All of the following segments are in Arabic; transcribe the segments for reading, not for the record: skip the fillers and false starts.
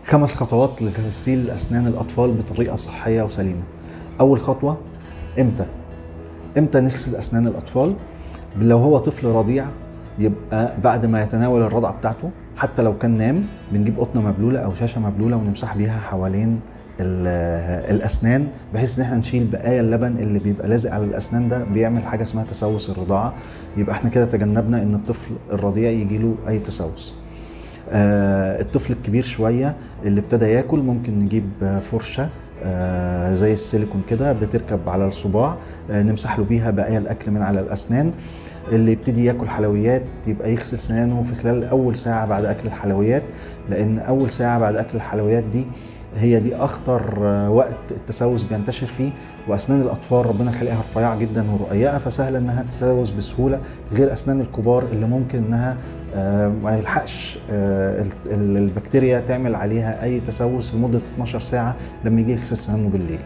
5 خطوات لغسيل أسنان الأطفال بطريقة صحية وسليمة. أول خطوة، إمتى نغسل أسنان الأطفال؟ لو هو طفل رضيع يبقى بعد ما يتناول الرضعة بتاعته، حتى لو كان نام بنجيب قطنة مبلولة أو شاشة مبلولة ونمسح بيها حوالين الأسنان، بحيث إن احنا نشيل بقايا اللبن اللي بيبقى لازق على الأسنان. ده بيعمل حاجة اسمها تسوس الرضاعة، يبقى احنا كده تجنبنا إن الطفل الرضيع يجيله أي تسوس. الطفل الكبير شوية اللي ابتدى ياكل ممكن نجيب فرشة زي السيليكون كده بتركب على الصباع، نمسح له بيها بقايا الأكل من على الأسنان. اللي يبتدي ياكل حلويات يبقى يغسل سنانه في خلال أول ساعة بعد أكل الحلويات، لأن أول ساعة بعد أكل الحلويات دي هي دي أخطر وقت التسوس بينتشر فيه. وأسنان الأطفال ربنا خلقها رفيعة جدا ورقيقة، فسهل إنها تتسوس بسهولة، غير أسنان الكبار اللي ممكن إنها ما يلحقش البكتيريا تعمل عليها أي تسوس لمدة 12 ساعة لما يجي يغسل سنانه بالليل.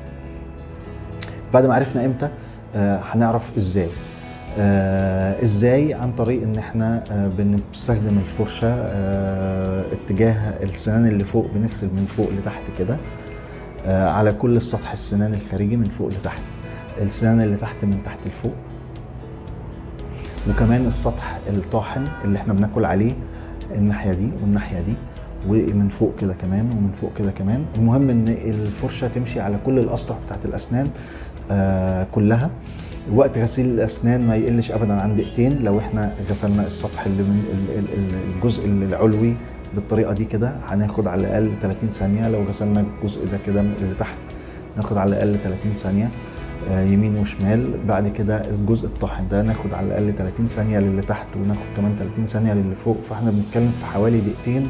بعد ما عرفنا إمتى، هنعرف ازاي عن طريق ان احنا بنستخدم الفرشة اتجاه السنان اللي فوق، بنغسل من فوق لتحت كده على كل السطح السنان الخارجي من فوق لتحت، السنان اللي تحت من تحت لفوق، وكمان السطح الطاحن اللي احنا بناكل عليه الناحية دي والناحية دي، ومن فوق كده كمان ومن فوق كده كمان. المهم ان الفرشة تمشي على كل الاسطح بتاعت الاسنان كلها. وقت غسيل الأسنان ما يقلش أبدا عن دقيقتين. لو احنا غسلنا السطح اللي من الجزء العلوي بالطريقة دي كده هناخد على الأقل 30 ثانية. لو غسلنا الجزء ده كده اللي تحت ناخد على الأقل 30 ثانية يمين وشمال. بعد كده الجزء الطاحن ده ناخد على الأقل 30 ثانية للي تحت، وناخد كمان 30 ثانية للي فوق. فاحنا بنتكلم في حوالي دقيقتين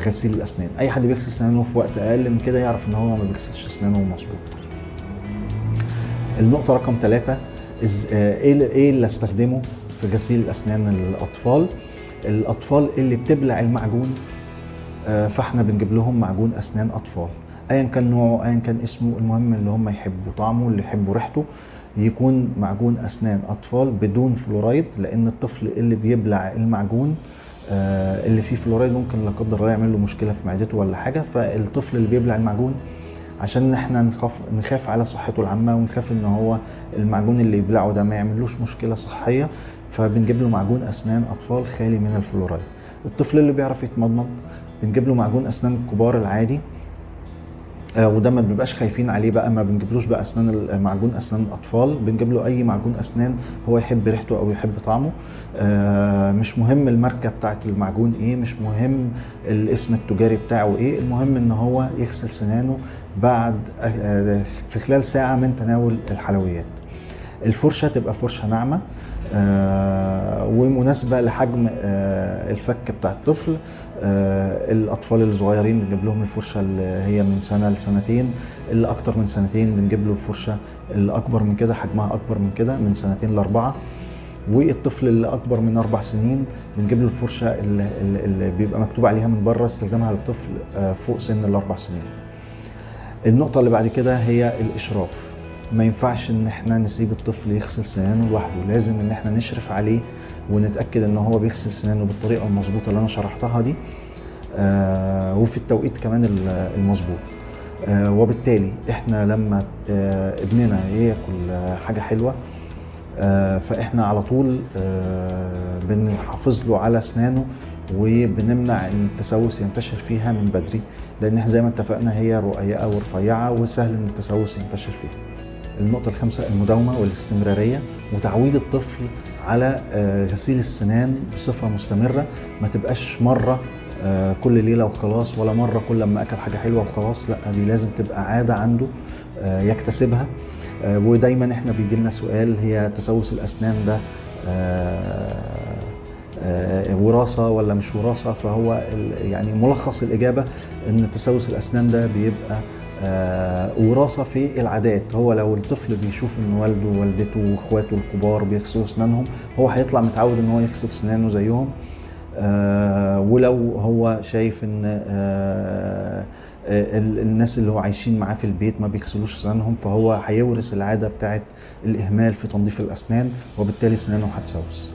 غسيل الأسنان. أي حد بيغسل أسنانه في وقت أقل من كده يعرف إن هو ما بيغسلش أسنانه مظبوط. النقطة رقم 3، ايه اللي استخدمه في غسيل الأسنان الأطفال؟ الأطفال اللي بتبلع المعجون، فاحنا بنجيب لهم معجون أسنان أطفال أيا كان نوعه أيا كان اسمه، المهم اللي هم يحبوا طعمه اللي يحبوا ريحته. يكون معجون أسنان أطفال بدون فلورايد، لأن الطفل اللي بيبلع المعجون اللي فيه فلورايد ممكن لا قدر الله يعمل له مشكلة في معدته ولا حاجة. فالطفل اللي بيبلع المعجون عشان احنا نخاف على صحته العامة، ونخاف ان هو المعجون اللي يبلعه ده ما يعملوش مشكلة صحية، فبنجيب له معجون اسنان اطفال خالي من الفلورايد. الطفل اللي بيعرف يتمضمض بنجيب له معجون اسنان الكبار العادي، وده ما بنبقاش خايفين عليه بقى، ما بنجيبلوش بقى معجون اسنان الاطفال، بنجيب له اي معجون اسنان هو يحب ريحته او يحب طعمه. مش مهم الماركه بتاعت المعجون ايه، مش مهم الاسم التجاري بتاعه ايه، المهم ان هو يغسل سنانه بعد في خلال ساعه من تناول الحلويات. الفرشه تبقى فرشه ناعمه ومناسبة لحجم الفك بتاع الطفل. الأطفال الصغيرين بنجيب لهم الفرشة اللي هي من سنة لسنتين، اللي أكتر من سنتين بنجيب له الفرشة اللي أكبر من كده، حجمها أكبر من كده، من 2 ل4. والطفل اللي أكبر من 4 سنين بنجيب له الفرشة اللي بيبقى مكتوب عليها من بره استخدامها للطفل فوق سن ال4 سنين. النقطة اللي بعد كده هي الإشراف. ما ينفعش ان احنا نسيب الطفل يغسل سنانه لوحده، لازم ان احنا نشرف عليه ونتأكد ان هو بيغسل سنانه بالطريقة المظبوطة اللي انا شرحتها دي، وفي التوقيت كمان المظبوط. وبالتالي احنا لما ابننا ياكل حاجة حلوة فاحنا على طول بنحافظ له على اسنانه وبنمنع ان التسوس ينتشر فيها من بدري، لان زي ما اتفقنا هي رقيقة ورفيعة وسهل ان التسوس ينتشر فيها. النقطة الخامسة، المداومة والاستمرارية، وتعويد الطفل على غسيل السنان بصفة مستمرة. ما تبقاش مرة كل ليلة وخلاص، ولا مرة كل لما أكل حاجة حلوة وخلاص، لا، دي لازم تبقى عادة عنده يكتسبها. ودايما احنا بيجي لنا سؤال، هي تسوس الأسنان ده وراثة ولا مش وراثة؟ فهو يعني ملخص الإجابة إن تسوس الأسنان ده بيبقى وراثة في العادات. هو لو الطفل بيشوف ان والده ووالدته واخواته الكبار بيغسلوا اسنانهم، هو هيطلع متعود ان هو يغسل اسنانه زيهم. ولو هو شايف ان الناس اللي هو عايشين معاه في البيت ما بيغسلوش اسنانهم، فهو هيورث العادة بتاعت الإهمال في تنظيف الأسنان، وبالتالي اسنانه هتسوس.